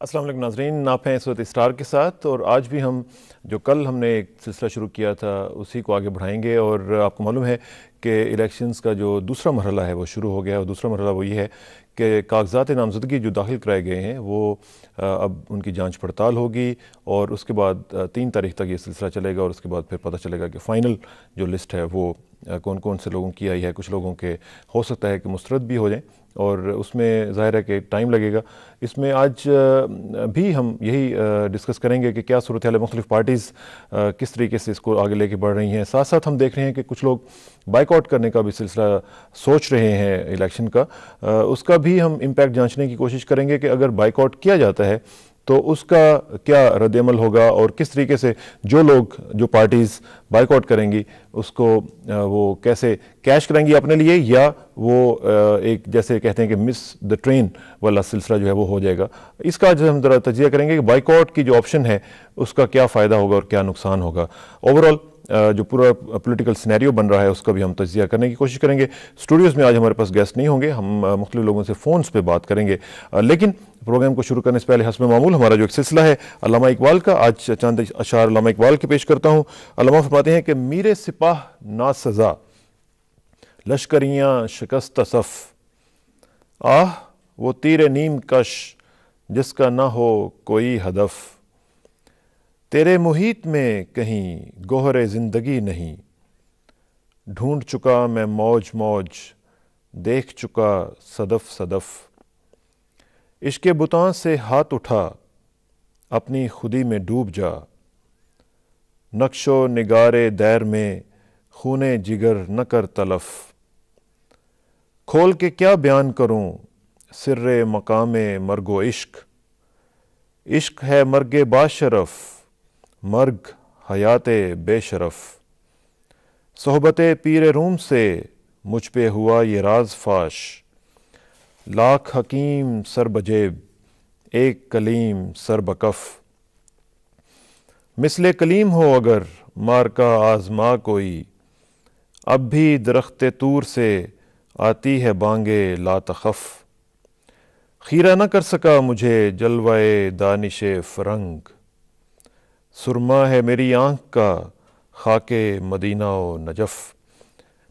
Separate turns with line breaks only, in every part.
السلام علیکم ناظرین، آپ ہیں اس وقت اسٹار کے ساتھ، اور آج بھی ہم جو کل ہم نے ایک سلسلہ شروع کیا تھا اسی کو آگے بڑھائیں گے۔ اور آپ کو معلوم ہے کہ الیکشنز کا جو دوسرا مرحلہ ہے وہ شروع ہو گیا ہے، اور دوسرا مرحلہ وہ یہ ہے کہ کاغذات نامزدگی جو داخل کرائے گئے ہیں وہ اب ان کی جانچ پڑتال ہوگی، اور اس کے بعد 3 تاریخ تک یہ سلسلہ چلے گا، اور اس کے بعد پھر پتہ چلے گا کہ فائنل جو لسٹ ہے وہ کون کون سے لوگوں کی آئی ہے۔ کچھ لوگوں کے ہو سکتا ہے کہ مسترد بھی ہو جائیں، اور اس میں ظاہر ہے کہ ٹائم لگے گا۔ اس میں آج بھی ہم یہی ڈسکس کریں گے کہ کیا صورتحال مختلف پارٹیز کس طریقے سے اس کو آگے لے کے بڑھ رہی ہیں۔ ساتھ ساتھ ہم دیکھ رہے ہیں کہ کچھ لوگ بائیک آؤٹ کرنے کا بھی سلسلہ سوچ رہے ہیں الیکشن کا، اس کا بھی ہم امپیکٹ جانچنے کی کوشش کریں گے کہ اگر بائیک آؤٹ کیا جاتا ہے تو اس کا کیا رد عمل ہوگا، اور کس طریقے سے جو پارٹیز بائیک آؤٹ کریں گی اس کو وہ کیسے کیش کریں گی اپنے لیے، یا وہ ایک جیسے کہتے ہیں کہ مس دا ٹرین والا سلسلہ جو ہے وہ ہو جائے گا۔ اس کا جو ہم ذرا تجزیہ کریں گے کہ بائیک آؤٹ کی جو آپشن ہے اس کا کیا فائدہ ہوگا اور کیا نقصان ہوگا۔ اوورآل جو پورا پولیٹیکل سینیریو بن رہا ہے اس کا بھی ہم تجزیہ کرنے کی کوشش کریں گے۔ اسٹوڈیوز میں آج ہمارے پاس گیسٹ نہیں ہوں گے، ہم مختلف لوگوں سے فونز پہ بات کریں گے، لیکن پروگرام کو شروع کرنے سے پہلے حسب معمول ہمارا جو ایک سلسلہ ہے علامہ اقبال کا، آج چند اشعار علامہ اقبال کے پیش کرتا ہوں۔ علامہ فرماتے ہیں کہ میرے سپاہ ناسزا لشکریاں شکست صف، آہ وہ تیر نیم کش جس کا نہ ہو کوئی ہدف، تیرے محیط میں کہیں گوہر زندگی نہیں، ڈھونڈ چکا میں موج موج دیکھ چکا صدف صدف، عشق بتاں سے ہاتھ اٹھا اپنی خودی میں ڈوب جا، نقش و نگار دیر میں خون جگر نہ کر تلف، کھول کے کیا بیان کروں سر مقام مرگ و عشق، عشق ہے مرگ باشرف مرگ حیات بے شرف، صحبت پیر روم سے مجھ پہ ہوا یہ راز فاش، لاکھ حکیم سر بجیب ایک کلیم سر بکف، مثل کلیم ہو اگر مار کا آزما کوئی، اب بھی درخت طور سے آتی ہے بانگے لا تخف، خیرہ نہ کر سکا مجھے جلوہ دانش فرنگ، سرما ہے میری آنکھ کا خاک مدینہ و نجف۔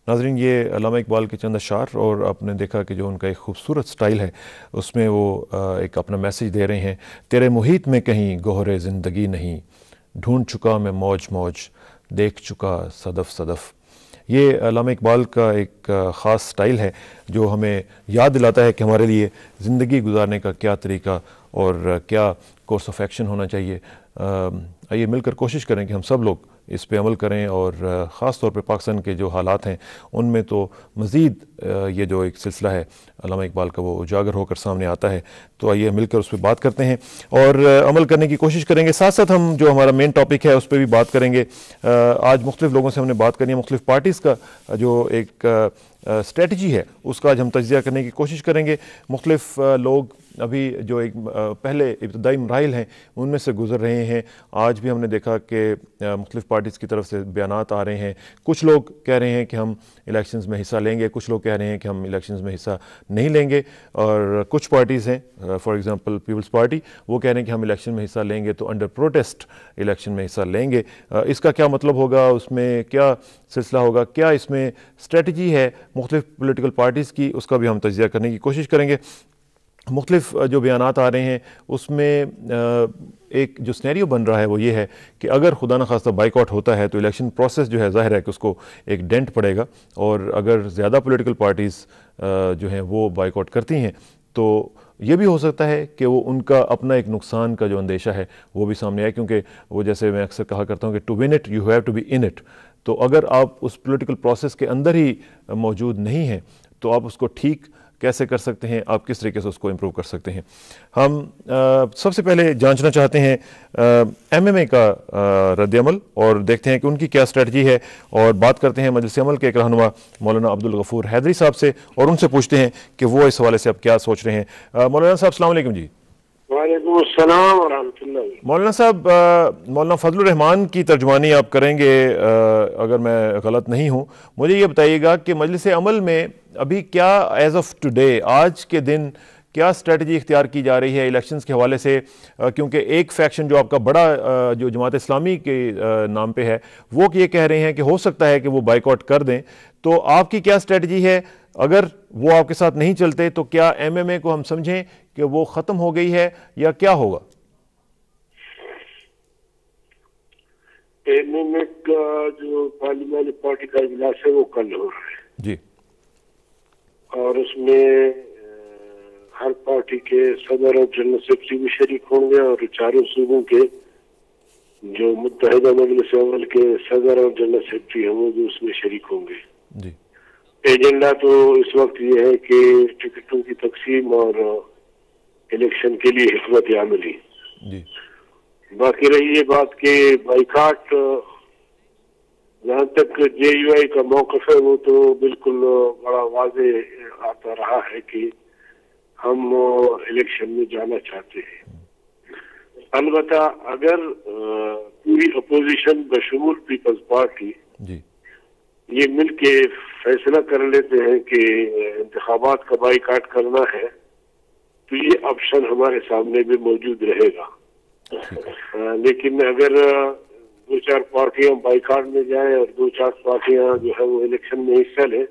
ناظرین، یہ علامہ اقبال کے چند اشعار، اور آپ نے دیکھا کہ جو ان کا ایک خوبصورت سٹائل ہے اس میں وہ ایک اپنا میسیج دے رہے ہیں۔ تیرے محیط میں کہیں گوہر زندگی نہیں، ڈھونڈ چکا میں موج موج دیکھ چکا صدف صدف۔ یہ علامہ اقبال کا ایک خاص سٹائل ہے جو ہمیں یاد دلاتا ہے کہ ہمارے لیے زندگی گزارنے کا کیا طریقہ اور کیا کورس آف ایکشن ہونا چاہیے۔ آئیے مل کر کوشش کریں کہ ہم سب لوگ اس پہ عمل کریں، اور خاص طور پہ پاکستان کے جو حالات ہیں ان میں تو مزید یہ جو ایک سلسلہ ہے علامہ اقبال کا وہ اجاگر ہو کر سامنے آتا ہے۔ تو آئیے مل کر اس پہ بات کرتے ہیں اور عمل کرنے کی کوشش کریں گے۔ ساتھ ساتھ ہم جو ہمارا مین ٹاپک ہے اس پہ بھی بات کریں گے۔ آج مختلف لوگوں سے ہم نے بات کرنی ہے، مختلف پارٹیز کا جو ایک اسٹریٹجی ہے اس کا آج ہم تجزیہ کرنے کی کوشش کریں گے۔ مختلف لوگ ابھی جو ایک پہلے ابتدائی مراحل ہیں ان میں سے گزر رہے ہیں۔ آج بھی ہم نے دیکھا کہ مختلف پارٹیز کی طرف سے بیانات آ رہے ہیں۔ کچھ لوگ کہہ رہے ہیں کہ ہم الیکشنز میں حصہ لیں گے، کچھ لوگ کہہ رہے ہیں کہ ہم الیکشنز میں حصہ نہیں لیں گے، اور کچھ پارٹیز ہیں فار ایگزامپل پیپلز پارٹی، وہ کہہ رہے ہیں کہ ہم الیکشن میں حصہ لیں گے تو انڈر پروٹیسٹ الیکشن میں حصہ لیں گے۔ اس کا کیا مطلب ہوگا، اس میں کیا سلسلہ ہوگا، کیا اس میں اسٹریٹجی ہے مختلف پولیٹیکل پارٹیز کی، اس کا بھی ہم تجزیہ کرنے کی کوشش کریں گے۔ مختلف جو بیانات آ رہے ہیں اس میں ایک جو سینیریو بن رہا ہے وہ یہ ہے کہ اگر خدا نخواستہ بائیک آؤٹ ہوتا ہے تو الیکشن پروسیس جو ہے ظاہر ہے کہ اس کو ایک ڈینٹ پڑے گا، اور اگر زیادہ پولیٹیکل پارٹیز جو ہیں وہ بائیک آؤٹ کرتی ہیں تو یہ بھی ہو سکتا ہے کہ وہ ان کا اپنا ایک نقصان کا جو اندیشہ ہے وہ بھی سامنے آئے، کیونکہ وہ جیسے میں اکثر کہا کرتا ہوں کہ to win it you have to be in it. تو اگر آپ اس پولیٹیکل پروسیس کے اندر ہی موجود نہیں ہیں تو آپ اس کو ٹھیک کیسے کر سکتے ہیں، آپ کس طریقے سے اس کو امپروو کر سکتے ہیں۔ ہم سب سے پہلے جانچنا چاہتے ہیں ایم ایم اے کا رد عمل، اور دیکھتے ہیں کہ ان کی کیا اسٹریٹجی ہے، اور بات کرتے ہیں مجلس عمل کے ایک رہنما مولانا عبدالغفور حیدری صاحب سے، اور ان سے پوچھتے ہیں کہ وہ اس حوالے سے اب کیا سوچ رہے ہیں۔ مولانا صاحب السلام علیکم۔ جی
وعلیکم السلام ورحمۃ اللہ۔
مولانا صاحب، مولانا فضل الرحمان کی ترجمانی آپ کریں گے اگر میں غلط نہیں ہوں۔ مجھے یہ بتائیے گا کہ مجلس عمل میں ابھی کیا ایز آف ٹوڈے، آج کے دن کیا اسٹریٹجی اختیار کی جا رہی ہے الیکشنز کے حوالے سے؟ کیونکہ ایک فیکشن جو آپ کا بڑا جو جماعت اسلامی کے نام پہ ہے وہ یہ کہہ رہے ہیں کہ ہو سکتا ہے کہ وہ بائیکاٹ کر دیں، تو آپ کی کیا اسٹریٹجی ہے؟ اگر وہ آپ کے ساتھ نہیں چلتے تو کیا ایم ایم اے کو ہم سمجھیں کہ وہ ختم ہو گئی ہے یا کیا ہوگا؟
ایم ایم اے کا جو پارلیمانی پارٹی کا اجلاس ہے وہ کل ہو رہا ہے
جی،
اور اس میں ہر پارٹی کے صدر اور جنرل سیکرٹری بھی شریک ہوں گے، اور چاروں صوبوں کے جو متحدہ مجلس اول کے صدر اور جنرل سیکرٹری ہیں وہ بھی اس میں شریک ہوں گے۔
جی،
ایجنڈا تو اس وقت یہ ہے کہ ٹکٹوں کی تقسیم اور الیکشن کے لیے حکمت عملی۔
جی،
باقی رہی یہ بات کہ بائیکاٹ، جہاں تک جے یو آئی کا موقف ہے وہ تو بالکل بڑا واضح آتا رہا ہے کہ ہم الیکشن میں جانا چاہتے ہیں۔ البتہ اگر پوری اپوزیشن بشمول پیپلز پارٹی
جی،
یہ مل کے فیصلہ کر لیتے ہیں کہ انتخابات کا بائیکاٹ کرنا ہے تو یہ آپشن ہمارے سامنے بھی موجود رہے گا۔ لیکن اگر دو چار پارٹیاں بائیکاٹ میں جائیں اور دو چار پارٹیاں جو ہے وہ الیکشن میں حصہ لیں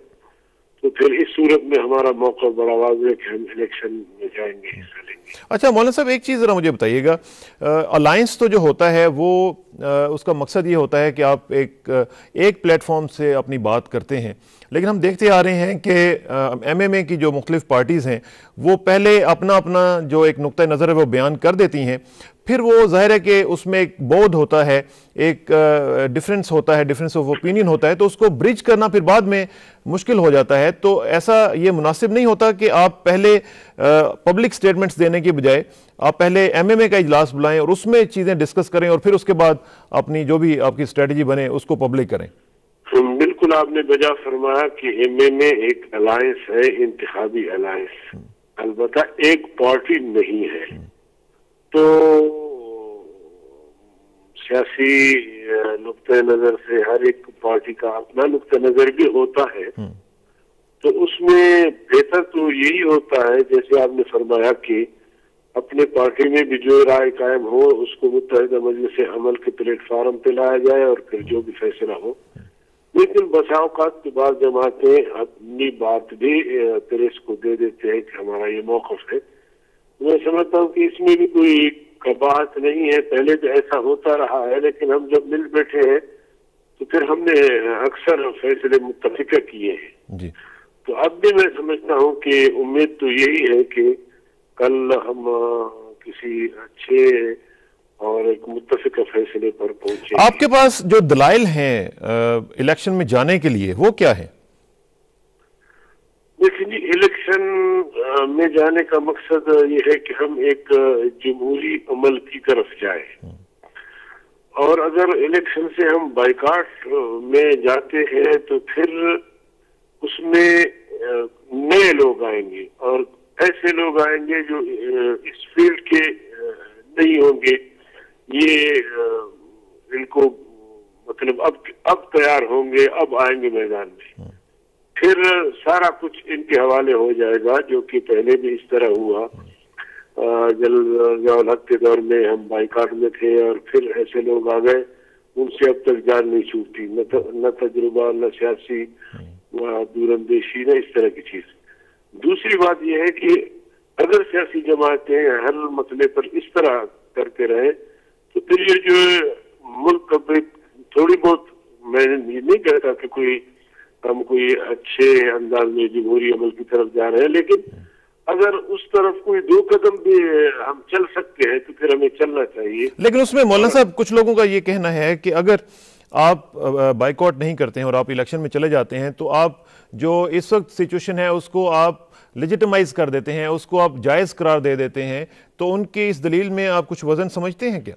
تو پھر اس صورت میں ہمارا موقع بڑا واضح ہے کہ ہم الیکشن میں جائیں گے، حصہ لیں گے۔
اچھا مولانا صاحب، ایک چیز ذرا مجھے بتائیے گا، الائنس تو جو ہوتا ہے وہ اس کا مقصد یہ ہوتا ہے کہ آپ ایک پلیٹ فارم سے اپنی بات کرتے ہیں، لیکن ہم دیکھتے آ رہے ہیں کہ ایم ایم اے کی جو مختلف پارٹیز ہیں وہ پہلے اپنا جو ایک نقطہ نظر ہے وہ بیان کر دیتی ہیں، پھر وہ ظاہر ہے کہ اس میں ایک بودھ ہوتا ہے، ایک ڈفرینس ہوتا ہے، ڈفرینس آف اوپینین ہوتا ہے، تو اس کو برج کرنا پھر بعد میں مشکل ہو جاتا ہے۔ تو ایسا یہ مناسب نہیں ہوتا کہ آپ پہلے پبلک سٹیٹمنٹس دینے کی بجائے آپ پہلے ایم ایم اے کا اجلاس بلائیں اور اس میں چیزیں ڈسکس کریں اور پھر اس کے بعد اپنی جو بھی آپ کی اسٹریٹجی بنے اس کو پبلک کریں؟
بالکل آپ نے بجا فرمایا کہ ایم ایم اے ایک الائنس ہے، انتخابی الائنس، البتہ ایک پارٹی نہیں ہے۔ تو سیاسی نقطۂ نظر سے ہر ایک پارٹی کا اپنا نقطۂ نظر بھی ہوتا ہے، تو اس میں بہتر تو یہی ہوتا ہے جیسے آپ نے فرمایا کہ اپنے پارٹی میں بھی جو رائے قائم ہو اس کو متحدہ مجلس عمل کے پلیٹ فارم پہ لایا جائے اور پھر جو بھی فیصلہ ہو۔ لیکن بسا اوقات کے بعد جماعتیں اپنی بات بھی پریس کو دے دیتے ہیں کہ ہمارا یہ موقف ہے۔ میں سمجھتا ہوں کہ اس میں بھی کوئی قباحت نہیں ہے، پہلے تو ایسا ہوتا رہا ہے، لیکن ہم جب مل بیٹھے ہیں تو پھر ہم نے اکثر فیصلے متفقہ کیے ہیں۔
جی،
تو اب بھی میں سمجھتا ہوں کہ امید تو یہی ہے کہ کل ہم کسی اچھے اور ایک متفقہ فیصلے پر پہنچے۔
آپ کے پاس جو دلائل ہیں الیکشن میں جانے کے لیے وہ کیا ہے؟
دیکھیں جی، الیکشن میں جانے کا مقصد یہ ہے کہ ہم ایک جمہوری عمل کی طرف جائیں، اور اگر الیکشن سے ہم بائیکاٹ میں جاتے ہیں تو پھر اس میں نئے لوگ آئیں گے اور ایسے لوگ آئیں گے جو اس فیلڈ کے نہیں ہوں گے، یہ ان کو مطلب اب تیار ہوں گے، اب آئیں گے میدان میں، پھر سارا کچھ ان کے حوالے ہو جائے گا، جو کہ پہلے بھی اس طرح ہوا۔ ضیاء الحق کے دور میں ہم بائیکاٹ میں تھے اور پھر ایسے لوگ آ گئے، ان سے اب تک جان نہیں چھوٹتی، نہ تجربہ، نہ سیاسی دور اندیشی، نہ اس طرح کی چیز۔ دوسری بات یہ ہے کہ اگر سیاسی جماعتیں ہر مسئلے پر اس طرح کرتے رہے تو پھر یہ جو ملک تھوڑی بہت، میں یہ نہیں کہتا کہ ہم کوئی اچھے انداز میں جمہوری عمل کی طرف جا رہے ہیں، لیکن اگر اس طرف کوئی دو قدم بھی ہم چل سکتے ہیں تو پھر ہمیں چلنا چاہیے۔
لیکن اس میں مولانا صاحب کچھ لوگوں کا یہ کہنا ہے کہ اگر آپ بائیکاٹ نہیں کرتے ہیں اور آپ الیکشن میں چلے جاتے ہیں تو آپ جو اس وقت سچویشن ہے اس کو آپ لیجیٹمائز کر دیتے ہیں، اس کو آپ جائز قرار دے دیتے ہیں، تو ان کی اس دلیل میں آپ کچھ وزن سمجھتے ہیں کیا؟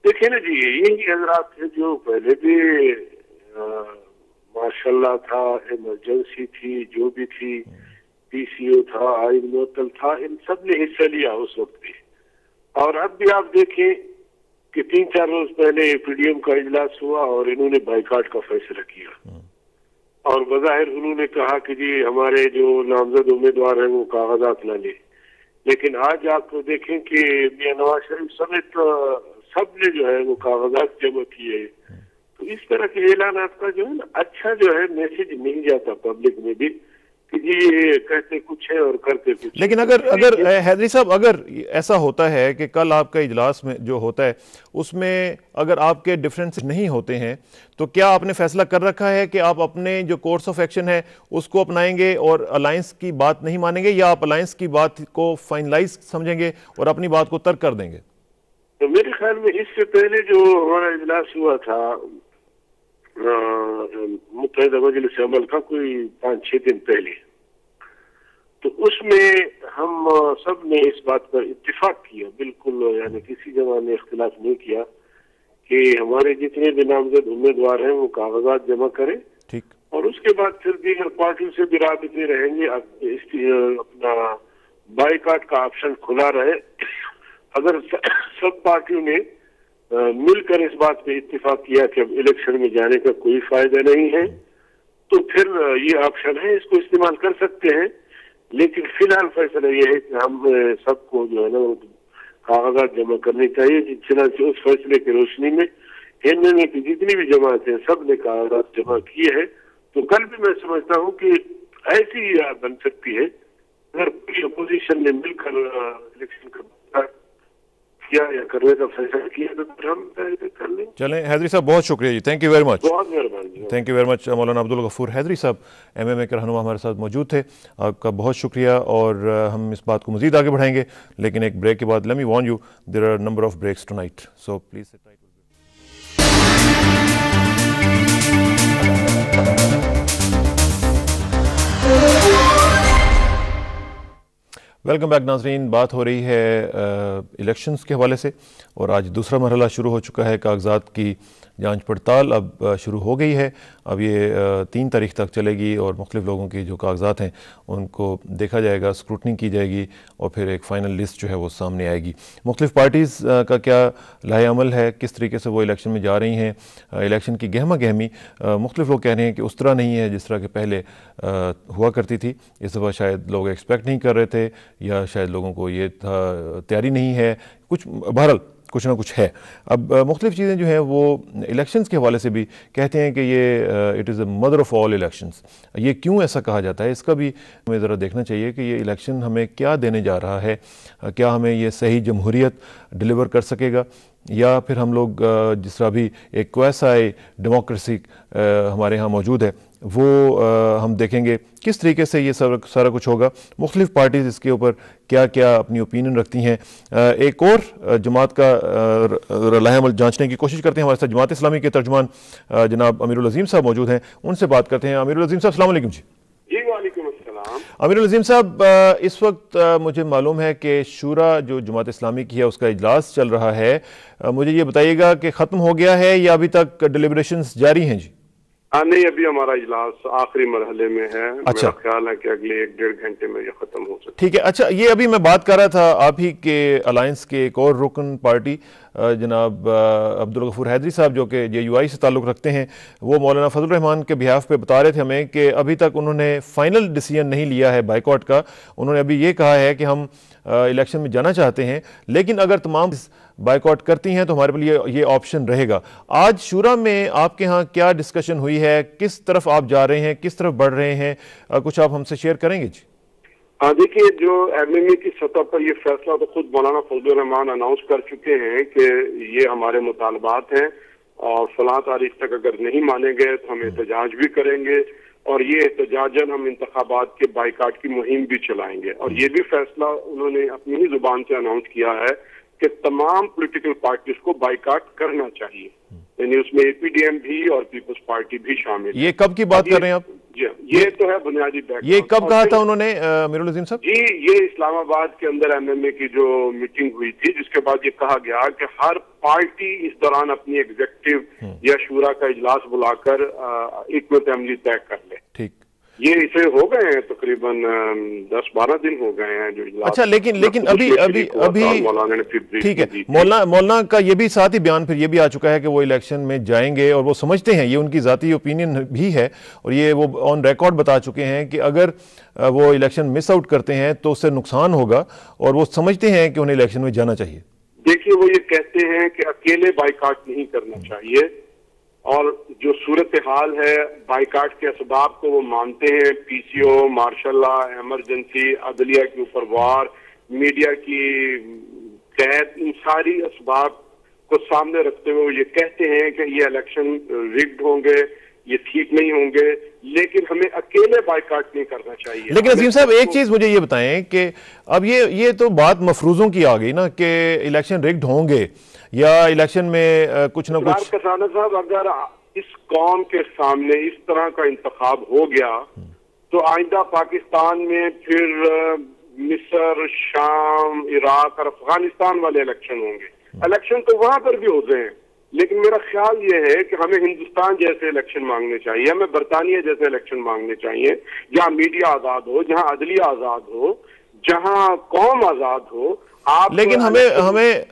دیکھیں نا جی، یہی حضرات تھے جو پہلے بھی ماشاءاللہ تھا، ایمرجنسی تھی، جو بھی تھی، پی سی او تھا، آئین معطل تھا، ان سب نے حصہ لیا اس وقت بھی۔ اور اب بھی آپ دیکھیں کہ 3-4 روز پہلے پی ڈی ایم کا اجلاس ہوا اور انہوں نے بائیکاٹ کا فیصلہ کیا، اور بظاہر انہوں نے کہا کہ جی ہمارے جو نامزد امیدوار ہیں وہ کاغذات نہ لیں، لیکن آج آپ دیکھیں کہ میاں نواز شریف سمیت سب نے جو ہے وہ کاغذات جمع کیے، تو اس طرح کے اعلانات کا جو ہے نا اچھا جو ہے میسج مل جاتا پبلک میں بھی کہ جی یہ کہتے کچھ ہے اور کرتے کچھ.
لیکن اگر حیدری صاحب اگر ایسا ہوتا ہے کہ کل آپ کا اجلاس میں جو ہوتا ہے اس میں اگر آپ کے ڈفرینس نہیں ہوتے ہیں تو کیا آپ نے فیصلہ کر رکھا ہے کہ آپ اپنے جو کورس آف ایکشن ہے اس کو اپنائیں گے اور الائنس کی بات نہیں مانیں گے، یا آپ الائنس کی بات کو فائنلائز سمجھیں گے اور اپنی بات کو ترک کر دیں گے؟
تو میرے خیال میں اس سے پہلے جو ہمارا اجلاس ہوا تھا متحدہ مجلس عمل کا کوئی 5-6 دن پہلے، تو اس میں ہم سب نے اس بات پر اتفاق کیا، بالکل یعنی کسی جماعت نے اختلاف نہیں کیا کہ ہمارے جتنے بھی نامزد امیدوار ہیں وہ کاغذات جمع کریں،
ٹھیک،
اور اس کے بعد پھر دیگر پارٹیوں سے بھی رابطے رہیں گے، اپنا بائیکاٹ کا آپشن کھلا رہے. اگر سب پارٹیوں نے مل کر اس بات پہ اتفاق کیا کہ اب الیکشن میں جانے کا کوئی فائدہ نہیں ہے تو پھر یہ آپشن ہے، اس کو استعمال کر سکتے ہیں. لیکن فی الحال فیصلہ یہ ہے کہ ہم سب کو جو ہے نا کاغذات جمع کرنے چاہیے. چنانچہ اس فیصلے کی روشنی میں NMA کی جتنی بھی جماعتیں سب نے کاغذات جمع کیے ہیں. تو کل بھی میں سمجھتا ہوں کہ ایسی بن سکتی ہے اگر پوری اپوزیشن نے مل کر الیکشن کا کیا یا کرنے کا فیصلہ کیا تو پھر ہم کر لیں.
چلیں حیدری صاحب بہت شکریہ جی، تھینک یو ویری مچ.
بہت مہربانی.
تھینک یو ویری مچ. مولانا عبدالغفور حیدری صاحب MMA کے رہنما ہمارے ساتھ موجود تھے. آپ کا بہت شکریہ، اور ہم اس بات کو مزید آگے بڑھائیں گے لیکن ایک بریک کے بعد. Let me warn you there are number of breaks tonight, so please sit tight. Welcome back ناظرین. بات ہو رہی ہے الیکشنز کے حوالے سے، اور آج دوسرا مرحلہ شروع ہو چکا ہے. کاغذات کی جانچ پڑتال اب شروع ہو گئی ہے. اب یہ 3 تاریخ تک چلے گی اور مختلف لوگوں کی جو کاغذات ہیں ان کو دیکھا جائے گا، اسکروٹنی کی جائے گی، اور پھر ایک فائنل لسٹ جو ہے وہ سامنے آئے گی. مختلف پارٹیز کا کیا لائحہ عمل ہے، کس طریقے سے وہ الیکشن میں جا رہی ہیں. الیکشن کی گہما گہمی مختلف لوگ کہہ رہے ہیں کہ اس طرح نہیں ہے جس طرح کہ پہلے ہوا کرتی تھی. اس دفعہ شاید لوگ ایکسپیکٹ نہیں کر رہے تھے، یا شاید لوگوں کو یہ تیاری نہیں ہے، کچھ بہرحال کچھ نہ کچھ ہے. اب مختلف چیزیں جو ہیں وہ الیکشنز کے حوالے سے بھی کہتے ہیں کہ یہ it is a mother of all elections. یہ کیوں ایسا کہا جاتا ہے، اس کا بھی ہمیں ذرا دیکھنا چاہیے کہ یہ الیکشن ہمیں کیا دینے جا رہا ہے. کیا ہمیں یہ صحیح جمہوریت ڈیلیور کر سکے گا، یا پھر ہم لوگ جس طرح بھی ایک کویسائی ڈیموکریسی ہمارے ہاں موجود ہے وہ ہم دیکھیں گے کس طریقے سے یہ سارا کچھ ہوگا. مختلف پارٹیز اس کے اوپر کیا کیا اپنی اوپینین رکھتی ہیں. ایک اور جماعت کا لائحہ عمل جانچنے کی کوشش کرتے ہیں. ہمارے ساتھ جماعت اسلامی کے ترجمان جناب امیر العظیم صاحب موجود ہیں، ان سے بات کرتے ہیں. امیر العظیم صاحب السلام علیکم.
جی وعلیکم السلام.
امیر العظیم صاحب، اس وقت مجھے معلوم ہے کہ شورا جو جماعت اسلامی کی ہے اس کا اجلاس چل رہا ہے. مجھے یہ بتائیے گا کہ ختم ہو گیا ہے یا ابھی تک ڈیلیبریشنز جاری ہیں؟ جی
نہیں، ابھی ہمارا اجلاس آخری مرحلے میں ہے. میرا خیال ہے کہ اگلے 1-1.5 گھنٹے میں یہ ختم ہو سکتا ہے.
ٹھیک ہے. اچھا، یہ ابھی میں بات کر رہا تھا آپ ہی کے الائنس کے ایک اور رکن پارٹی جناب عبدالغفور حیدری صاحب جو کہ JUI سے تعلق رکھتے ہیں، وہ مولانا فضل الرحمان کے بہاف پہ بتا رہے تھے ہمیں کہ ابھی تک انہوں نے فائنل ڈیسیژن نہیں لیا ہے بائیکاٹ کا. انہوں نے ابھی یہ کہا ہے کہ ہم الیکشن میں جانا چاہتے ہیں، لیکن اگر تمام بائیکاٹ کرتی ہیں تو ہمارے لیے یہ آپشن رہے گا. آج شورا میں آپ کے ہاں کیا ڈسکشن ہوئی ہے، کس طرف آپ جا رہے ہیں، کس طرف بڑھ رہے ہیں، کچھ آپ ہم سے شیئر کریں گے؟ جی
دیکھیے، جو MMA کی سطح پر یہ فیصلہ تو خود مولانا فضل الرحمان اناؤنس کر چکے ہیں کہ یہ ہمارے مطالبات ہیں اور فلاں تاریخ تک اگر نہیں مانے گئے تو ہم احتجاج بھی کریں گے، اور یہ احتجاجاً ہم انتخابات کے بائیکاٹ کی مہم بھی چلائیں گے. اور یہ بھی فیصلہ انہوں نے اپنی ہی زبان سے اناؤنس کیا ہے کہ تمام پولیٹیکل پارٹیز کو بائیکاٹ کرنا چاہیے، یعنی اس میں APDM بھی اور پیپلز پارٹی بھی شامل.
یہ کب کی بات کر رہے ہیں آپ؟
یہ تو ہے بنیادی بیک گراؤنڈ.
یہ کب کہا تھا انہوں نے امیر العظیم صاحب؟
جی یہ اسلام آباد کے اندر MMA کی جو میٹنگ ہوئی تھی، جس کے بعد یہ کہا گیا کہ ہر پارٹی اس دوران اپنی ایگزیکٹو یا شورا کا اجلاس بلا کر حکمت عملی طے کر لے.
ٹھیک.
یہ اسے ہو گئے ہیں تقریباً 10-12 دن ہو گئے ہیں جو اجلاس.
اچھا لیکن ابھی
مولانا نے پھر
ٹھیک ہے، مولانا کا یہ بھی ساتھ ہی بیان پھر یہ بھی آ چکا ہے کہ وہ الیکشن میں جائیں گے، اور وہ سمجھتے ہیں، یہ ان کی ذاتی اوپینین بھی ہے، اور یہ وہ آن ریکارڈ بتا چکے ہیں کہ اگر وہ الیکشن مس آؤٹ کرتے ہیں تو اس سے نقصان ہوگا، اور وہ سمجھتے ہیں کہ انہیں الیکشن میں جانا چاہیے.
دیکھیے وہ یہ کہتے ہیں کہ اکیلے بائیکاٹ نہیں کرنا چاہیے، اور جو صورتحال ہے بائیکاٹ کے اسباب کو وہ مانتے ہیں، پی سی او، مارشل لا، ایمرجنسی، عدلیہ کے اوپر وار، میڈیا کی قید، ان ساری اسباب کو سامنے رکھتے ہوئے وہ یہ کہتے ہیں کہ یہ الیکشن ریگڈ ہوں گے، یہ ٹھیک نہیں ہوں گے، لیکن ہمیں اکیلے بائیکاٹ نہیں کرنا چاہیے.
لیکن عظیم صاحب ایک چیز مجھے یہ بتائیں کہ اب یہ تو بات مفروضوں کی آ گئی نا کہ الیکشن ریگڈ ہوں گے یا الیکشن میں کچھ نہ کچھ.
کسانہ صاحب، اگر اس قوم کے سامنے اس طرح کا انتخاب ہو گیا تو آئندہ پاکستان میں پھر مصر، شام، عراق اور افغانستان والے الیکشن ہوں گے. الیکشن تو وہاں پر بھی ہوتے ہیں، لیکن میرا خیال یہ ہے کہ ہمیں ہندوستان جیسے الیکشن مانگنے چاہیے، ہمیں برطانیہ جیسے الیکشن مانگنے چاہیے، جہاں میڈیا آزاد ہو، جہاں عدلیہ آزاد ہو، جہاں قوم آزاد ہو.
لیکن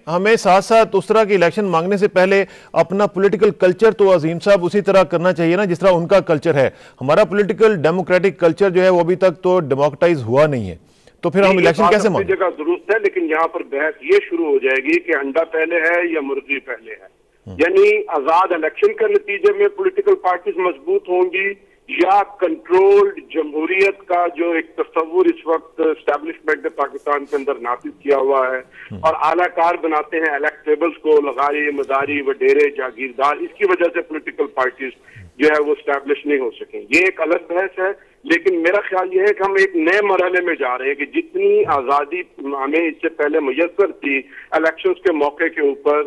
ہمیں ساتھ ساتھ اس طرح کے الیکشن مانگنے سے پہلے اپنا پولیٹیکل کلچر تو عظیم صاحب اسی طرح کرنا چاہیے نا جس طرح ان کا کلچر ہے. ہمارا پولیٹیکل ڈیموکریٹک کلچر جو ہے وہ ابھی تک تو ڈیموکریٹائز ہوا نہیں ہے، تو پھر ہم الیکشن کیسے مانگیں؟
جگہ درست ہے، لیکن یہاں پر بحث یہ شروع ہو جائے گی کہ انڈا پہلے ہے یا مرغی پہلے ہے. یعنی آزاد الیکشن کے نتیجے میں پولیٹیکل پارٹیز مضبوط ہوں گی، یا کنٹرولڈ جمہوریت کا جو ایک تصور اس وقت اسٹیبلشمنٹ پاکستان کے اندر نافذ کیا ہوا ہے، اور اعلیٰ کار بناتے ہیں الیکٹیبلز کو، لغاری، مداری، وڈیرے، جاگیردار. اس کی وجہ سے پولیٹیکل پارٹیز جو ہے وہ اسٹیبلش نہیں ہو سکیں. یہ ایک الگ بحث ہے، لیکن میرا خیال یہ ہے کہ ہم ایک نئے مرحلے میں جا رہے ہیں کہ جتنی آزادی ہمیں اس سے پہلے میسر تھی الیکشنز کے موقع کے اوپر،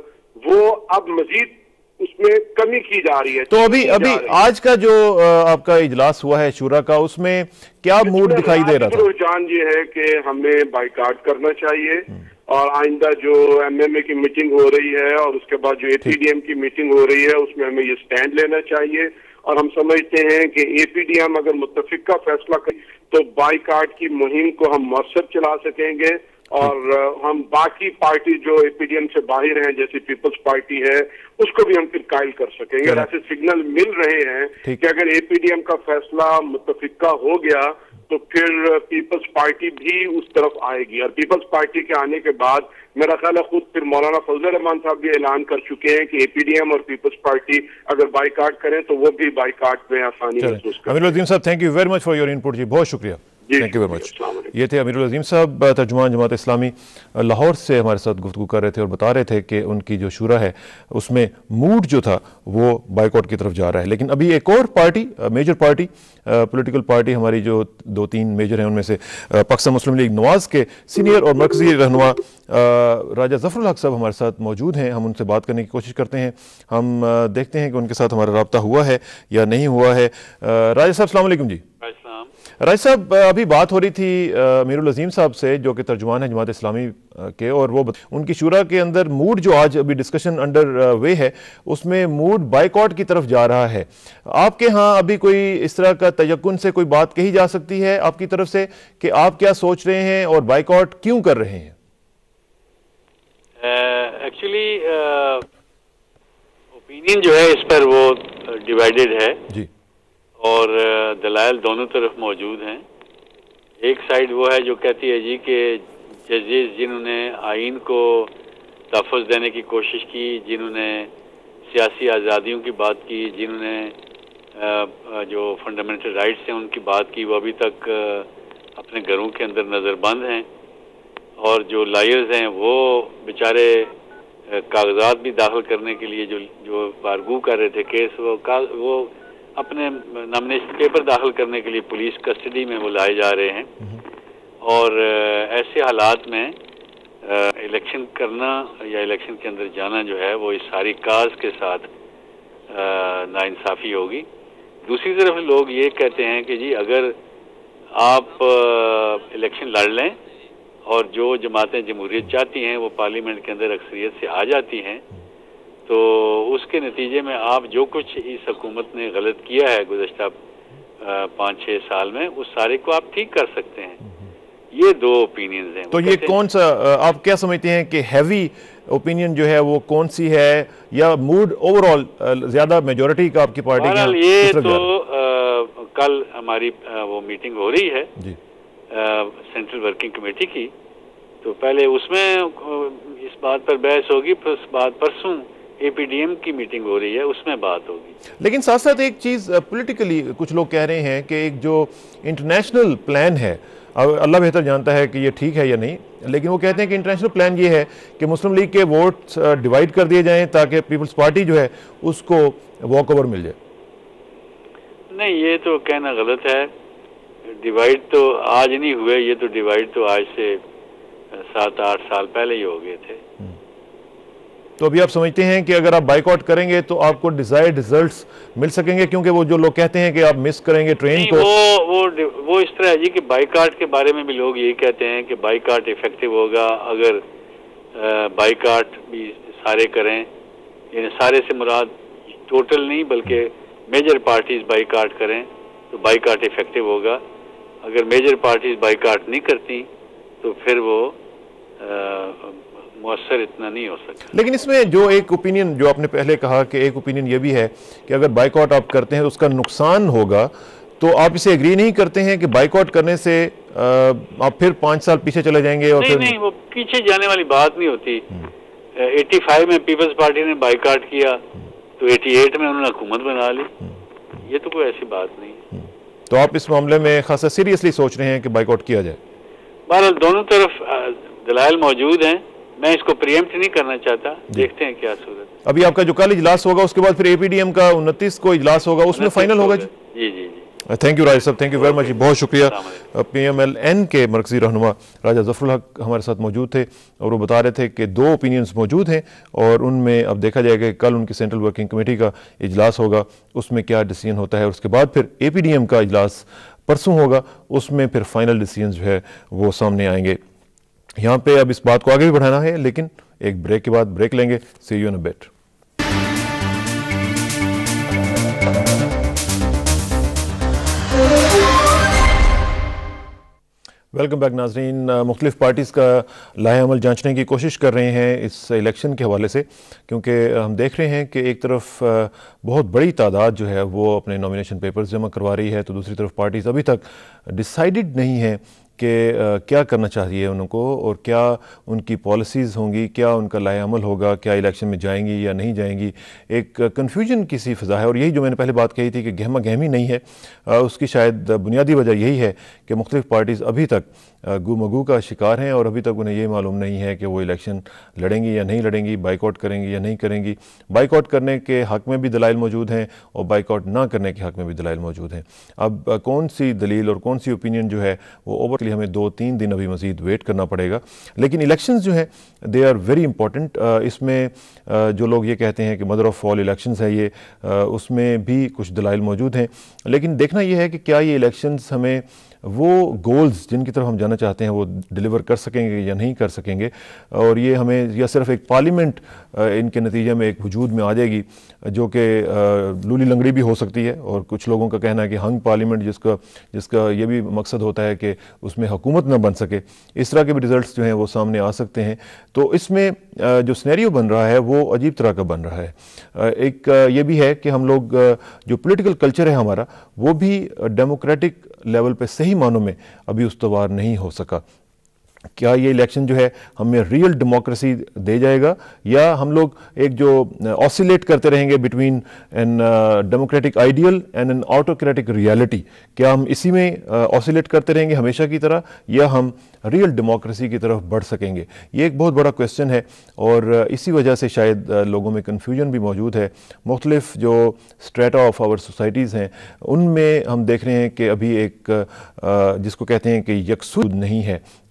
وہ اب مزید اس میں کمی کی جا رہی ہے.
تو ابھی آج کا جو آپ کا اجلاس ہوا ہے شورا کا، اس میں کیا موڈ دکھائی دے رہا تھا؟
رجحان یہ ہے کہ ہمیں بائیکاٹ کرنا چاہیے، اور آئندہ جو ایم ایم اے کی میٹنگ ہو رہی ہے اور اس کے بعد جو اے پی ڈی ایم کی میٹنگ ہو رہی ہے اس میں ہمیں یہ سٹینڈ لینا چاہیے. اور ہم سمجھتے ہیں کہ اے پی ڈی ایم اگر متفقہ فیصلہ کرے تو بائیکاٹ کی مہم کو ہم مؤثر چلا سکیں گے، اور ہم باقی پارٹی جو اے پی ڈی ایم سے باہر ہیں جیسے پیپلز پارٹی ہے اس کو بھی ہم پھر قائل کر سکیں گے. اور ایسے سگنل مل رہے ہیں کہ اگر اے پی ڈی ایم کا فیصلہ متفقہ ہو گیا تو پھر پیپلز پارٹی بھی اس طرف آئے گی، اور پیپلز پارٹی کے آنے کے بعد میرا خیال ہے خود پھر مولانا فضل الرحمان صاحب بھی اعلان کر چکے ہیں کہ اے پی ڈی ایم اور پیپلز پارٹی اگر بائیکاٹ کریں تو وہ بھی بائیکاٹ میں آسانی محسوس کریں.
امیر العظیم صاحب، thank you very much for your input. جی بہت شکریہ، تھینک یو ویری مچ. یہ تھے امیر العظیم صاحب، ترجمان جماعت اسلامی لاہور سے ہمارے ساتھ گفتگو کر رہے تھے اور بتا رہے تھے کہ ان کی جو شورا ہے اس میں موڈ جو تھا وہ بائیکاٹ کی طرف جا رہا ہے. لیکن ابھی ایک اور party, major party, political party ہماری جو 2-3 میجر ہیں ان میں سے پاکستان مسلم لیگ نواز کے سینئر اور مرکزی رہنما راجہ ظفر الحق صاحب ہمارے ساتھ موجود ہیں. ہم ان سے بات کرنے کی کوشش کرتے ہیں، ہم دیکھتے ہیں کہ ان کے ساتھ ہمارا رابطہ ہوا ہے یا نہیں ہوا ہے. راجہ صاحب السلام علیکم. جی راجہ صاحب، ابھی بات ہو رہی تھی امیر العظیم صاحب سے جو کہ ترجمان ہیں جماعت اسلامی کے، اور وہ ان کی شورا کے اندر موڈ جو آج ابھی ڈسکشن انڈر وے ہے اس میں موڈ بائیکاٹ کی طرف جا رہا ہے. آپ کے ہاں ابھی کوئی اس طرح کا تیقن سے کوئی بات کہی جا سکتی ہے آپ کی طرف سے کہ آپ کیا سوچ رہے ہیں اور بائیکاٹ کیوں کر رہے ہیں؟
ایکچولی اوپینین جو ہے اس پر وہ ڈیوائیڈڈ ہے
جی،
اور دلائل دونوں طرف موجود ہیں. ایک سائڈ وہ ہے جو کہتی ہے جی کہ ججز جنہوں نے آئین کو تحفظ دینے کی کوشش کی، جنہوں نے سیاسی آزادیوں کی بات کی، جنہوں نے جو فنڈامنٹل رائٹس ہیں ان کی بات کی، وہ ابھی تک اپنے گھروں کے اندر نظر بند ہیں. اور جو لائرز ہیں وہ بیچارے کاغذات بھی داخل کرنے کے لیے جو بارگو کر رہے تھے کیس، وہ اپنے نامنیشن پیپر داخل کرنے کے لیے پولیس کسٹڈی میں وہ لائے جا رہے ہیں. اور ایسے حالات میں الیکشن کرنا یا الیکشن کے اندر جانا جو ہے وہ اس ساری کاز کے ساتھ ناانصافی ہوگی. دوسری طرف لوگ یہ کہتے ہیں کہ جی اگر آپ الیکشن لڑ لیں اور جو جماعتیں جمہوریت چاہتی ہیں وہ پارلیمنٹ کے اندر اکثریت سے آ جاتی ہیں، تو اس کے نتیجے میں آپ جو کچھ اس حکومت نے غلط کیا ہے گزشتہ 5-6 سال میں، اس سارے کو آپ ٹھیک کر سکتے ہیں۔ یہ دو اوپینینز ہیں۔
تو یہ کون سا آپ کیا سمجھتے ہیں کہ ہیوی اوپینین جو ہے وہ کون سی ہے، یا موڈ اوور آل زیادہ میجورٹی کا آپ کی پارٹی کا؟
یہ تو کل ہماری وہ میٹنگ ہو رہی ہے
جی
سینٹرل ورکنگ کمیٹی کی، تو پہلے اس میں اس بات پر بحث ہوگی، پھر اس بات پرسوں اے پی ڈی ایم کی میٹنگ ہو رہی ہے، اس میں بات ہوگی۔
لیکن ساتھ ساتھ ایک چیز پولیٹیکلی کچھ لوگ کہہ رہے ہیں کہ ایک جو انٹرنیشنل پلان ہے، اللہ بہتر جانتا ہے کہ یہ ٹھیک ہے یا نہیں، لیکن وہ کہتے ہیں کہ انٹرنیشنل پلان یہ ہے کہ مسلم لیگ کے ووٹس ڈیوائیڈ کر دیے جائیں تاکہ پیپلز پارٹی جو ہے اس کو واک اوور مل جائے۔
نہیں، یہ تو کہنا غلط ہے۔ ڈیوائیڈ تو آج نہیں ہوئے، یہ تو ڈیوائیڈ تو آج سے 7-8 سال پہلے ہی ہو گئے تھے۔
تو ابھی آپ سمجھتے ہیں کہ اگر آپ بائیک آؤٹ کریں گے تو آپ کو ڈیزائرڈ ریزلٹس مل سکیں گے؟ کیونکہ وہ جو لوگ کہتے ہیں کہ آپ مس کریں گے ٹرین کو،
وہ اس طرح ہے جی کہ بائیکاٹ کے بارے میں بھی لوگ یہی کہتے ہیں کہ بائیکاٹ افیکٹو ہوگا اگر بائیکاٹ بھی سارے کریں، یعنی سارے سے مراد ٹوٹل نہیں بلکہ میجر پارٹیز بائیکاٹ کریں تو بائیکاٹ افیکٹو ہوگا۔ اگر میجر پارٹیز بائیکاٹ نہیں کرتی تو پھر وہ مؤثر اتنا نہیں ہو سکتا۔
لیکن اس میں جو ایک اوپینین جو آپ نے پہلے کہا کہ ایک اوپینین یہ بھی ہے کہ اگر بائیک آؤٹ آپ کرتے ہیں تو اس کا نقصان ہوگا، تو آپ اسے ایگری نہیں کرتے ہیں کہ بائیک آؤٹ کرنے سے آپ پھر 5 سال پیچھے چلے جائیں گے؟ اور
نہیں، وہ پیچھے جانے والی بات نہیں ہوتی۔ 85 میں پیپلز پارٹی نے بائیک آؤٹ کیا تو 88 میں انہوں نے حکومت بنا لی، یہ تو کوئی ایسی بات نہیں۔
تو آپ اس معاملے میں خاصا سیریسلی سوچ رہے ہیں کہ بائیک آؤٹ کیا جائے؟
بہرحال دونوں طرف دلائل موجود ہیں، میں اس کو پریمپٹ نہیں کرنا چاہتا، دیکھتے ہیں کیا صورت۔
ابھی آپ کا جو کل اجلاس ہوگا اس کے بعد پھر اے پی ڈی ایم کا 29 کو اجلاس ہوگا، اس میں فائنل ہوگا؟
جی۔
تھینک یو راجہ صاحب، تھینک یو ویری مچ، بہت شکریہ۔ پی ایم ایل این کے مرکزی رہنما راجہ ظفر الحق ہمارے ساتھ موجود تھے، اور وہ بتا رہے تھے کہ 2 اوپینینز موجود ہیں، اور ان میں اب دیکھا جائے گا کہ کل ان کی سینٹرل ورکنگ کمیٹی کا اجلاس ہوگا، اس میں کیا ڈیسیژن ہوتا ہے، اور اس کے بعد پھر اے پی ڈی ایم کا اجلاس پرسوں ہوگا، اس میں پھر فائنل ڈیسیژن جو ہے وہ سامنے آئیں گے۔ یہاں پہ اب اس بات کو آگے بھی بڑھانا ہے، لیکن ایک بریک کے بعد بریک لیں گے۔ See you in a bit. Welcome back ناظرین، مختلف پارٹیز کا لائحہ عمل جانچنے کی کوشش کر رہے ہیں اس الیکشن کے حوالے سے، کیونکہ ہم دیکھ رہے ہیں کہ ایک طرف بہت بڑی تعداد جو ہے وہ اپنے نامینیشن پیپرز جمع کروا رہی ہے، تو دوسری طرف پارٹیز ابھی تک ڈیسائیڈڈ نہیں ہیں کہ کیا کرنا چاہیے ان کو، اور کیا ان کی پالیسیز ہوں گی، کیا ان کا لائحہ عمل ہوگا، کیا الیکشن میں جائیں گی یا نہیں جائیں گی۔ ایک کنفیوژن کی سی فضا ہے، اور یہی جو میں نے پہلے بات کہی تھی کہ گہما گہمی نہیں ہے، اس کی شاید بنیادی وجہ یہی ہے کہ مختلف پارٹیز ابھی تک گو مگو کا شکار ہیں، اور ابھی تک انہیں یہ معلوم نہیں ہے کہ وہ الیکشن لڑیں گی یا نہیں لڑیں گی، بائیک آؤٹ کریں گی یا نہیں کریں گی۔ بائیک آؤٹ کرنے کے حق میں بھی دلائل موجود ہیں، اور بائیک آؤٹ نہ کرنے کے حق میں بھی دلائل موجود ہیں۔ اب کون سی دلیل اور کون سی اوپینین جو ہے وہ اوور کے لیے ہمیں 2-3 دن ابھی مزید ویٹ کرنا پڑے گا، لیکن الیکشنز جو ہیں دے آر ویری امپورٹنٹ۔ اس میں جو لوگ یہ کہتے ہیں کہ مدر آف آل الیکشنز ہے یہ، اس میں بھی کچھ دلائل موجود ہیں، لیکن دیکھنا یہ ہے کہ کیا یہ الیکشنز ہمیں وہ گولز جن کی طرف ہم جانا چاہتے ہیں وہ ڈیلیور کر سکیں گے یا نہیں کر سکیں گے، اور یہ ہمیں یا صرف ایک پارلیمنٹ ان کے نتیجے میں ایک وجود میں آ جائے گی جو کہ لولی لنگڑی بھی ہو سکتی ہے، اور کچھ لوگوں کا کہنا ہے کہ ہنگ پارلیمنٹ جس کا یہ بھی مقصد ہوتا ہے کہ اس میں حکومت نہ بن سکے، اس طرح کے بھی ریزلٹس جو ہیں وہ سامنے آ سکتے ہیں۔ تو اس میں جو سینیریو بن رہا ہے وہ عجیب طرح کا بن رہا ہے۔ ایک یہ بھی ہے کہ ہم لوگ جو پولیٹیکل کلچر ہے ہمارا، وہ بھی ڈیموکریٹک لیول پہ صحیح معنوں میں ابھی استوار نہیں ہو سکا۔ کیا یہ الیکشن جو ہے ہمیں ریئل ڈیموکریسی دے جائے گا، یا ہم لوگ ایک جو آسیلیٹ کرتے رہیں گے between an democratic ideal and an autocratic reality? کیا ہم اسی میں آسیلیٹ کرتے رہیں گے ہمیشہ کی طرح، یا ہم ریئل ڈیموکریسی کی طرف بڑھ سکیں گے؟ یہ ایک بہت بڑا کویسچن ہے، اور اسی وجہ سے شاید لوگوں میں کنفیوژن بھی موجود ہے۔ مختلف جو اسٹریٹا آف آور سوسائٹیز ہیں ان میں ہم دیکھ رہے ہیں کہ ابھی ایک جس کو کہتے ہیں کہ یکسود نہیں ہے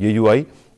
UUI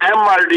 MRD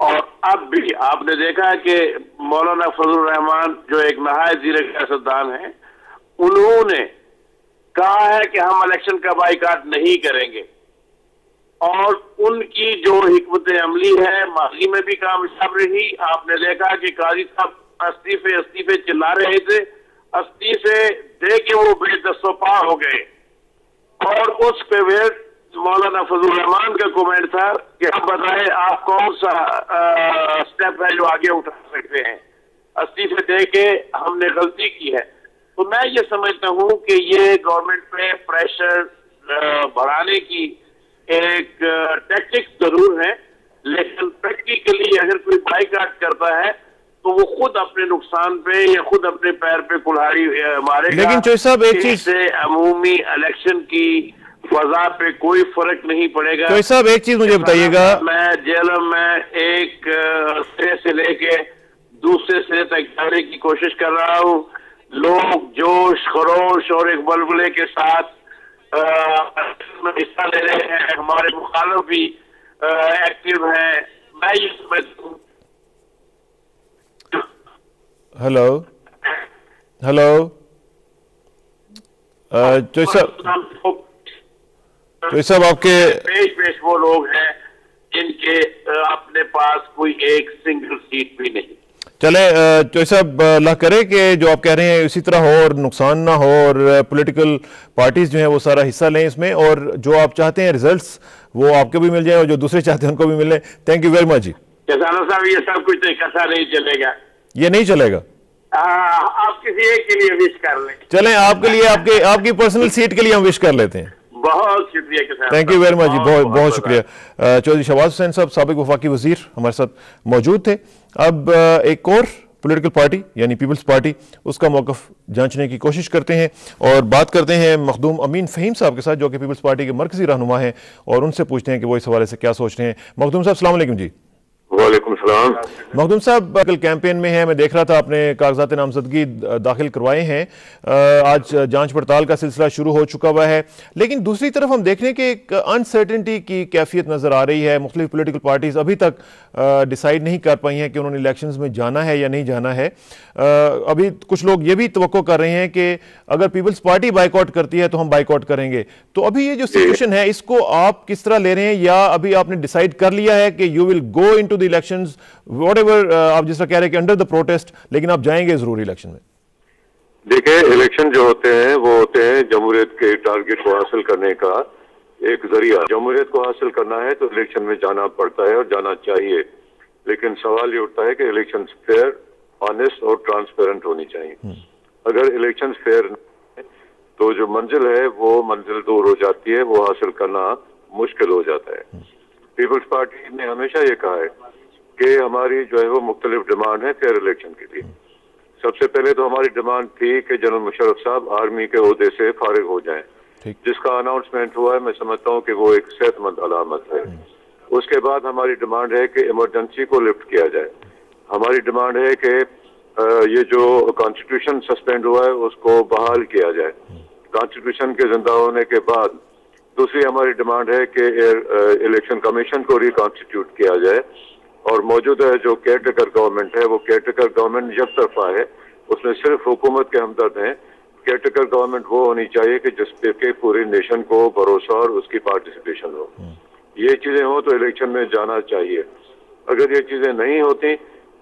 اور اب بھی آپ نے دیکھا کہ مولانا فضل الرحمان جو ایک نہایت زیر سیاستدان ہیں، انہوں نے کہا ہے کہ ہم الیکشن کا بائیکاٹ نہیں کریں گے، اور ان کی جو حکمت عملی ہے ماضی میں بھی کامیاب رہی. آپ نے دیکھا کہ قاضی صاحب استعفے چلا رہے تھے، استعفے دے کے وہ بے دست و پا ہو گئے، اور اس پہ مولانا فضل الرحمان کا کومنٹ تھا کہ آپ بتائیں آپ کون سا سٹیپ ہے جو آگے اٹھا سکتے ہیں، استعفے دے کے ہم نے غلطی کی ہے. تو میں یہ سمجھتا ہوں کہ یہ گورنمنٹ پہ پریشر بڑھانے کی ایک ٹیکٹک ضرور ہے، لیکن پریکٹیکلی اگر کوئی بائیکاٹ کرتا ہے تو وہ خود اپنے نقصان پہ یا خود اپنے پیر پہ کلہاڑی مارے گا.
لیکن چوہدری صاحب ایک چیز
سے عمومی الیکشن کی فضا پہ کوئی فرق نہیں پڑے گا.
چوہدری صاحب ایک چیز مجھے بتائیے گا،
میں جیلم میں ایک سرے سے لے کے دوسرے سرے تک جانے کی کوشش کر رہا ہوں. لوگ جوش خروش اور ایک بلبلے کے ساتھ حصہ لے رہے ہیں، ہمارے مخالف بھی ایکٹیو ہیں. میں یہ سمجھتا ہوں.
ہلو چوہدری صاحب آپ کے
پیش وہ لوگ ہیں جن کے اپنے پاس کوئی ایک سنگل سیٹ بھی نہیں.
چلے چوہدری صاحب اللہ کرے کہ جو آپ کہہ رہے ہیں اسی طرح ہو اور نقصان نہ ہو، اور پولیٹیکل پارٹیز جو ہیں وہ سارا حصہ لیں اس میں، اور جو آپ چاہتے ہیں ریزلٹس وہ آپ کو بھی مل جائیں اور جو دوسرے چاہتے ہیں ان کو بھی ملیں. تھینک یو ویری مچ جی.
کسانوں صاحب یہ سب کچھ ایسا نہیں چلے گا،
یہ نہیں چلے گا.
آپ کسی ایک کے لیے وش کر لیں.
چلیں آپ کے لیے آپ کی پرسنل سیٹ کے لیے ہم وش کر لیتے ہیں.
بہت شکریہ کسان.
تھینک یو ویری مچ جی، بہت شکریہ. چودھری شہباز حسین صاحب سابق وفاقی وزیر ہمارے ساتھ موجود تھے. اب ایک اور پولیٹیکل پارٹی یعنی پیپلز پارٹی، اس کا موقف جانچنے کی کوشش کرتے ہیں اور بات کرتے ہیں مخدوم امین فہیم صاحب کے ساتھ جو کہ پیپلز پارٹی کے مرکزی رہنما ہیں، اور ان سے پوچھتے ہیں کہ وہ اس حوالے سے کیا سوچ رہے ہیں. مخدوم صاحب السلام علیکم جی.
وعلیکم السلام.
مخدوم صاحب کل کیمپین میں ہیں، میں دیکھ رہا تھا آپ نے کاغذات نامزدگی داخل کروائے ہیں. آج جانچ پڑتال کا سلسلہ شروع ہو چکا ہوا ہے، لیکن دوسری طرف ہم دیکھ رہے ہیں کہ ایک انسرٹنٹی کی کیفیت نظر آ رہی ہے. مختلف پولیٹیکل پارٹیز ابھی تک ڈیسائیڈ نہیں کر پائی ہیں کہ انہوں نے الیکشنز میں جانا ہے یا نہیں جانا ہے. ابھی کچھ لوگ یہ بھی توقع کر رہے ہیں کہ اگر پیپلز پارٹی بائیک آؤٹ کرتی ہے تو ہم بائیک آؤٹ کریں گے. تو ابھی یہ جو سچویشن ہے اس کو آپ کس طرح لے رہے ہیں، یا ابھی آپ نے ڈیسائیڈ کر لیا ہے کہ you will go into the elections what ever, آپ جس طرح کہہ رہے ہیں کہ انڈر دا پروٹیسٹ، لیکن آپ جائیں گے ضروری الیکشن میں؟
دیکھیں، الیکشن جو ہوتے ہیں وہ ہوتے ہیں جمہوریت کے ٹارگٹ کو حاصل کرنے کا ایک ذریعہ. جمہوریت کو حاصل کرنا ہے تو الیکشن میں جانا پڑتا ہے اور جانا چاہیے، لیکن سوال یہ اٹھتا ہے کہ الیکشن فیئر، آنیسٹ اور ٹرانسپیرنٹ ہونی چاہیے. اگر الیکشن فیئر نہیں ہے تو جو منزل ہے وہ منزل دور ہو جاتی ہے، وہ حاصل کرنا مشکل ہو جاتا ہے. پیپلز پارٹی نے ہمیشہ یہ کہا ہے کہ ہماری جو ہے وہ مختلف ڈیمانڈ ہے فیئر الیکشن کے لیے. سب سے پہلے تو ہماری ڈیمانڈ تھی کہ جنرل مشرف صاحب آرمی کے عہدے سے فارغ ہو جائیں، جس کا اناؤنسمنٹ ہوا ہے. میں سمجھتا ہوں کہ وہ ایک صحت مند علامت ہے. اس کے بعد ہماری ڈیمانڈ ہے کہ ایمرجنسی کو لفٹ کیا جائے. ہماری ڈیمانڈ ہے کہ یہ جو کانسٹیٹیوشن سسپینڈ ہوا ہے اس کو بحال کیا جائے کانسٹیٹیوشن کے زندہ ہونے کے بعد. دوسری ہماری ڈیمانڈ ہے کہ الیکشن کمیشن کو ریکانسٹیٹیوٹ کیا جائے، اور موجودہ جو کیئر ٹیکر گورنمنٹ ہے وہ کیئر ٹیکر گورنمنٹ یک طرفہ ہے، اس میں صرف حکومت کے ہمدرد ہیں. کیئر ٹیکر گورنمنٹ وہ ہونی چاہیے کہ جس پہ کہ پوری نیشن کو بھروسہ اور اس کی پارٹیسپیشن ہو. یہ چیزیں ہوں تو الیکشن میں جانا چاہیے. اگر یہ چیزیں نہیں ہوتی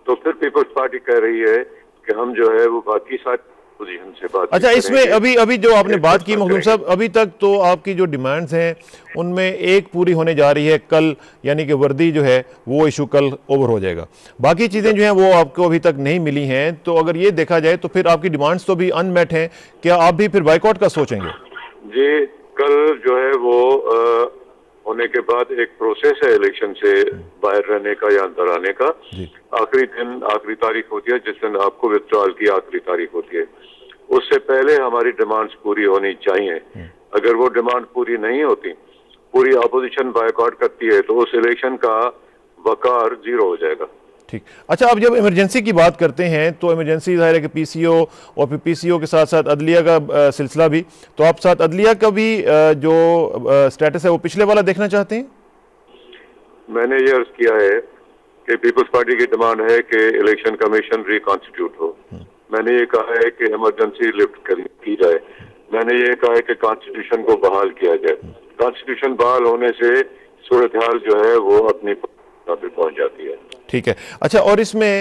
تو پھر پیپلز پارٹی کہہ رہی ہے کہ ہم جو ہے وہ باقی ساری پوزیشن سے بات.
اچھا، اس میں ابھی جو آپ نے بات کی مخدوم صاحب، ابھی تک تو آپ کی جو ڈیمانڈز ہیں ان میں ایک پوری ہونے جا رہی ہے کل، یعنی کہ وردی جو ہے وہ ایشو کل اوور ہو جائے گا. باقی چیزیں جو ہیں وہ آپ کو ابھی تک نہیں ملی ہیں. تو اگر یہ دیکھا جائے تو پھر آپ کی ڈیمانڈز تو بھی ان میٹ ہیں. کیا آپ بھی پھر بائیک آؤٹ کا سوچیں گے؟
جی، کل جو ہے وہ ہونے کے بعد ایک پروسیس ہے الیکشن سے باہر رہنے کا یا اندر آنے کا. آخری تاریخ ہوتی ہے جس دن آپ کو وتھڈرال کی آخری تاریخ ہوتی ہے. اس سے پہلے ہماری ڈیمانڈز پوری ہونی چاہیے. اگر وہ ڈیمانڈ پوری نہیں ہوتی، پوری اپوزیشن بائیک آؤٹ کرتی ہے تو اس الیکشن کا وقار زیرو ہو جائے گا.
ٹھیک. اچھا، اب جب ایمرجنسی کی بات کرتے ہیں تو ایمرجنسی ظاہر ہے کہ پی سی او اور پھر پی سی او کے ساتھ ساتھ عدلیہ کا سلسلہ بھی، تو آپ ساتھ عدلیہ کا بھی جو سٹیٹس ہے وہ پچھلے والا دیکھنا چاہتے ہیں؟
میں نے یہ عرض کیا ہے کہ کہ پیپلز پارٹی کی ڈیمانڈ ہے کہ الیکشن کمیشن ریکانسٹیٹیوٹ ہو. میں نے یہ کہا ہے کہ ایمرجنسی لفٹ کی جائے. میں نے یہ کہا ہے کہ کانسٹیٹیوشن کو بحال کیا جائے. کانسٹیٹیوشن بحال ہونے سے صورتحال جو ہے وہ اپنی پہ پہنچ جاتی ہے.
ٹھیک ہے. اچھا، اور اس میں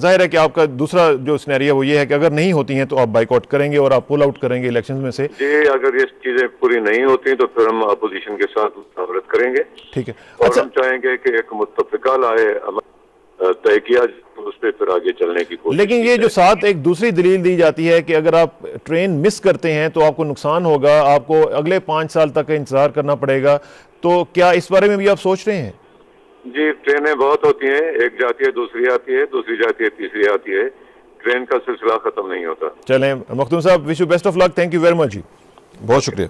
ظاہر ہے کہ آپ کا دوسرا جو سینیریو وہ یہ ہے کہ اگر نہیں ہوتی ہیں تو آپ بائیک آؤٹ کریں گے اور آپ پل آؤٹ کریں گے الیکشنز میں سے.
جی، اگر یہ چیزیں پوری نہیں ہوتی تو پھر ہم اپوزیشن کے ساتھ مشاورت کریں گے.
ٹھیک ہے.
اور ہم چاہیں گے کہ ایک متفقہ لائے طے کیا اس پہ پھر آگے چلنے کی کوشش.
لیکن یہ جو ساتھ ایک دوسری دلیل دی جاتی ہے کہ اگر آپ ٹرین مس کرتے ہیں تو آپ کو نقصان ہوگا، آپ کو اگلے 5 سال تک انتظار کرنا پڑے گا، تو کیا اس بارے میں بھی آپ سوچ رہے ہیں؟
جی، ٹرینیں بہت ہوتی ہیں، ایک جاتی ہے دوسری آتی ہے، دوسری جاتی ہے تیسری آتی ہے. ٹرین کا سلسلہ ختم نہیں ہوتا.
چلیں مخدوم صاحب، wish you best of luck. Thank you very much جی، بہت شکریہ.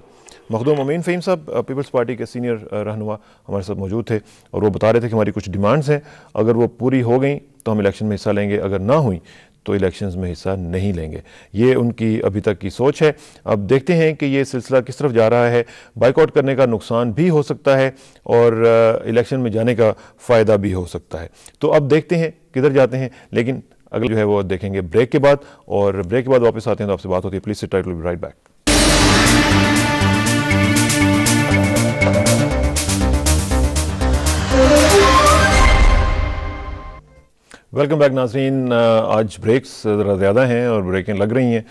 مخدوم امین فہیم صاحب پیپلز پارٹی کے سینئر رہنما ہمارے ساتھ موجود تھے اور وہ بتا رہے تھے کہ ہماری کچھ ڈیمانڈز ہیں، اگر وہ پوری ہو گئیں تو ہم الیکشن میں حصہ لیں گے، اگر نہ ہوئیں تو الیکشنز میں حصہ نہیں لیں گے. یہ ان کی ابھی تک کی سوچ ہے. اب دیکھتے ہیں کہ یہ سلسلہ کس طرف جا رہا ہے. بائیک آؤٹ کرنے کا نقصان بھی ہو سکتا ہے اور الیکشن میں جانے کا فائدہ بھی ہو سکتا ہے. تو اب دیکھتے ہیں کدھر جاتے ہیں، لیکن اگلا جو ہے وہ دیکھیں گے بریک کے بعد، اور بریک کے بعد واپس آتے ہیں تو آپ سے بات ہوتی ہے. Please sit tight, we'll be right back. Welcome back ناظرین. آج بریکس ذرا زیادہ ہیں اور بریکیں لگ رہی ہیں،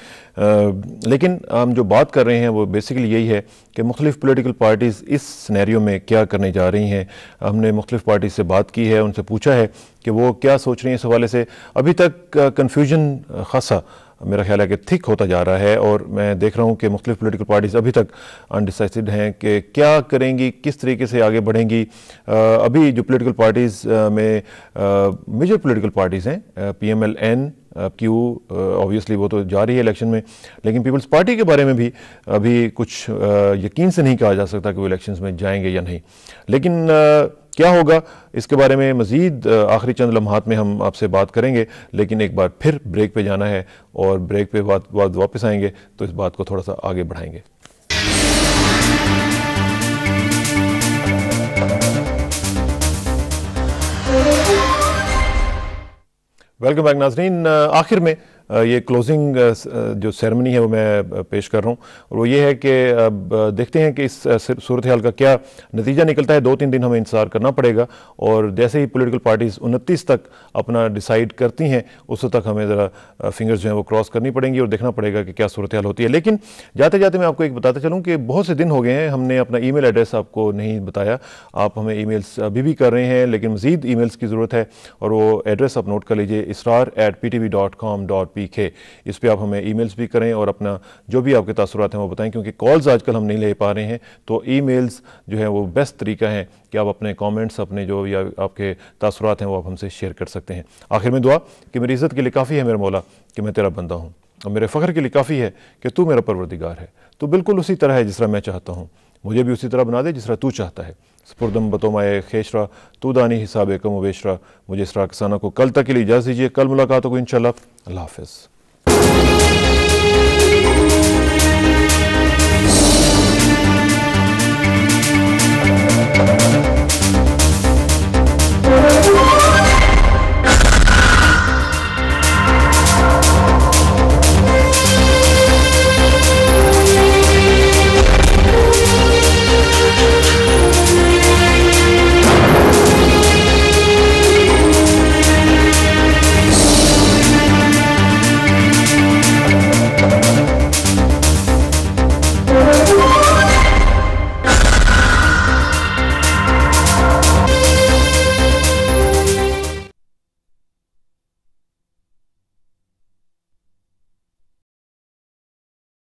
لیکن ہم جو بات کر رہے ہیں وہ بیسیکلی یہی ہے کہ مختلف پولیٹیکل پارٹیز اس سینیریو میں کیا کرنے جا رہی ہیں. ہم نے مختلف پارٹیز سے بات کی ہے، ان سے پوچھا ہے کہ وہ کیا سوچ رہی ہیں اس حوالے سے. ابھی تک کنفیوژن خاصا میرا خیال ہے کہ تھک ہوتا جا رہا ہے، اور میں دیکھ رہا ہوں کہ مختلف پولیٹیکل پارٹیز ابھی تک انڈیسائیڈ ہیں کہ کیا کریں گی، کس طریقے سے آگے بڑھیں گی. ابھی جو پولیٹیکل پارٹیز میں میجر پولیٹیکل پارٹیز ہیں، پی ایم ایل این کیو، آبویسلی وہ تو جا رہی ہے الیکشن میں، لیکن پیپلز پارٹی کے بارے میں بھی ابھی کچھ یقین سے نہیں کہا جا سکتا کہ وہ الیکشنز میں جائیں گے یا نہیں. لیکن کیا ہوگا اس کے بارے میں مزید آخری چند لمحات میں ہم آپ سے بات کریں گے، لیکن ایک بار پھر بریک پہ جانا ہے اور بریک پہ بعد واپس آئیں گے تو اس بات کو تھوڑا سا آگے بڑھائیں گے. ویلکم بیک ناظرین. آخر میں یہ کلوزنگ جو سیرمنی ہے وہ میں پیش کر رہا ہوں، اور وہ یہ ہے کہ اب دیکھتے ہیں کہ اس صورتحال کا کیا نتیجہ نکلتا ہے. 2-3 دن ہمیں انتظار کرنا پڑے گا، اور جیسے ہی پولیٹیکل پارٹیز 29 تک اپنا ڈیسائیڈ کرتی ہیں اس تک ہمیں ذرا فنگرز جو ہیں وہ کراس کرنی پڑیں گی اور دیکھنا پڑے گا کہ کیا صورتحال ہوتی ہے. لیکن جاتے جاتے میں آپ کو ایک بتاتا چلوں کہ بہت سے دن ہو گئے ہیں ہم نے اپنا ای میل ایڈریس آپ کو نہیں بتایا. آپ ہمیں ای میلز ابھی بھی کر رہے ہیں، لیکن مزید ای میلز کی ضرورت ہے، اور وہ ایڈریس آپ نوٹ کر لیجئے، israr@ptv.com.pk. اس پہ آپ ہمیں ای میلز بھی کریں اور اپنا جو بھی آپ کے تاثرات ہیں وہ بتائیں، کیونکہ کالز آج کل ہم نہیں لے پا رہے ہیں. تو ای میلز جو ہیں وہ بیسٹ طریقہ ہیں کہ آپ اپنے کامنٹس، اپنے جو یا آپ کے تاثرات ہیں وہ آپ ہم سے شیئر کر سکتے ہیں. آخر میں دعا کہ میری عزت کے لیے کافی ہے میرے مولا کہ میں تیرا بندہ ہوں، اور میرے فخر کے لیے کافی ہے کہ تو میرا پروردگار ہے. تو بالکل اسی طرح ہے جس طرح میں چاہتا ہوں، مجھے بھی اسی طرح بنا دے جس طرح تو چاہتا ہے. سپردم بتومائے خیشرا تو دانی حساب کم و بیشرا. مجھے اسرا کسانہ کو کل تک کے لیے اجازت دیجیے. کل ملاقات ہوگی انشاءاللہ. اللہ حافظ.